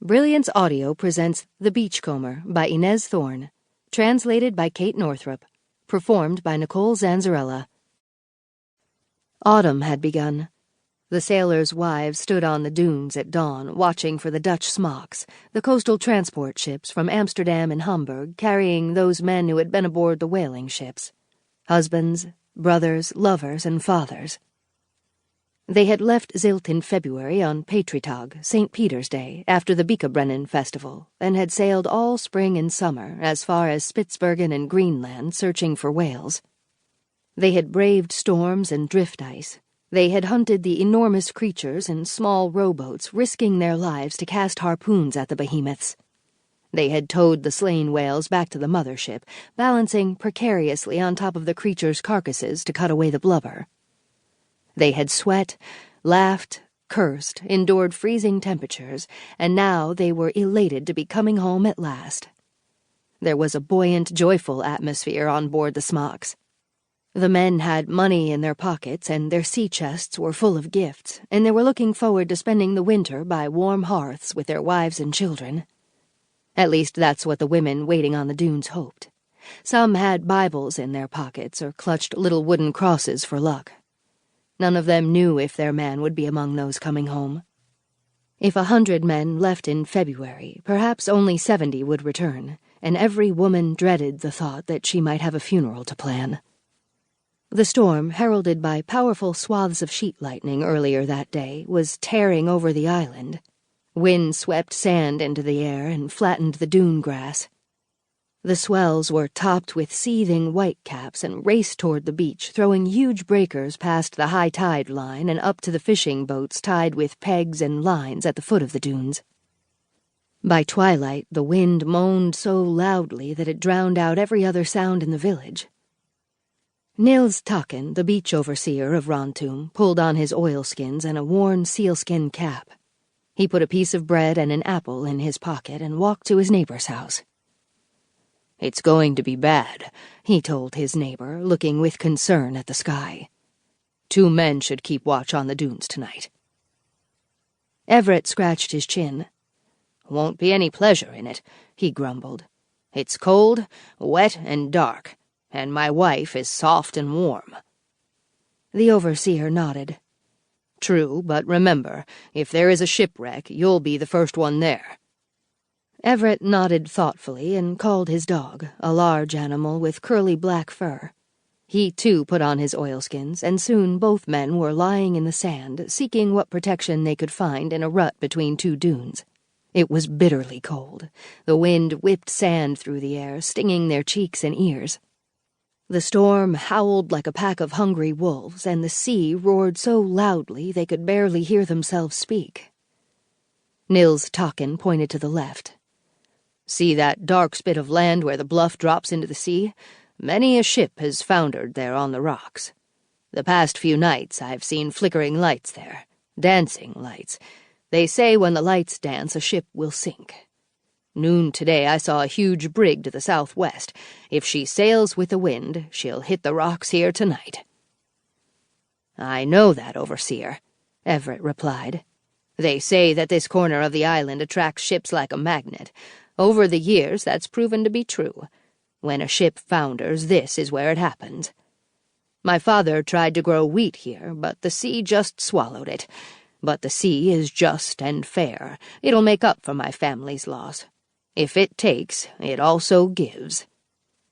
Brilliance Audio presents The Beachcomber by Ines Thorn, translated by Kate Northrup, performed by Nicole Zanzarella. Autumn had begun. The sailors' wives stood on the dunes at dawn, watching for the Dutch smocks, the coastal transport ships from Amsterdam and Hamburg carrying those men who had been aboard the whaling ships. Husbands, brothers, lovers, and fathers. They had left Sylt in February on Patriotag, St. Peter's Day, after the Beachcomber festival, and had sailed all spring and summer as far as Spitsbergen and Greenland searching for whales. They had braved storms and drift ice. They had hunted the enormous creatures in small rowboats, risking their lives to cast harpoons at the behemoths. They had towed the slain whales back to the mothership, balancing precariously on top of the creatures' carcasses to cut away the blubber. They had sweat, laughed, cursed, endured freezing temperatures, and now they were elated to be coming home at last. There was a buoyant, joyful atmosphere on board the smocks. The men had money in their pockets, and their sea chests were full of gifts, and they were looking forward to spending the winter by warm hearths with their wives and children. At least that's what the women waiting on the dunes hoped. Some had Bibles in their pockets or clutched little wooden crosses for luck. None of them knew if their man would be among those coming home. If 100 men left in February, perhaps only 70 would return, and every woman dreaded the thought that she might have a funeral to plan. The storm, heralded by powerful swaths of sheet lightning earlier that day, was tearing over the island. Wind swept sand into the air and flattened the dune grass. The swells were topped with seething whitecaps and raced toward the beach, throwing huge breakers past the high tide line and up to the fishing boats tied with pegs and lines at the foot of the dunes. By twilight, the wind moaned so loudly that it drowned out every other sound in the village. Nils Takken, the beach overseer of Rantum, pulled on his oilskins and a worn sealskin cap. He put a piece of bread and an apple in his pocket and walked to his neighbor's house. "It's going to be bad," he told his neighbor, looking with concern at the sky. 2 men should keep watch on the dunes tonight." Everett scratched his chin. "Won't be any pleasure in it," he grumbled. "It's cold, wet, and dark, and my wife is soft and warm." The overseer nodded. "True, but remember, if there is a shipwreck, you'll be the first one there." Everett nodded thoughtfully and called his dog, a large animal with curly black fur. He, too, put on his oilskins, and soon both men were lying in the sand, seeking what protection they could find in a rut between 2 dunes. It was bitterly cold. The wind whipped sand through the air, stinging their cheeks and ears. The storm howled like a pack of hungry wolves, and the sea roared so loudly they could barely hear themselves speak. Nils Takken pointed to the left. "See that dark spit of land where the bluff drops into the sea? Many a ship has foundered there on the rocks. The past few nights I've seen flickering lights there, dancing lights. They say when the lights dance a ship will sink. Noon today I saw a huge brig to the southwest. If she sails with the wind, she'll hit the rocks here tonight." "I know that, overseer," Everett replied. "They say that this corner of the island attracts ships like a magnet. Over the years, that's proven to be true. When a ship founders, this is where it happens. My father tried to grow wheat here, but the sea just swallowed it. But the sea is just and fair. It'll make up for my family's loss. If it takes, it also gives."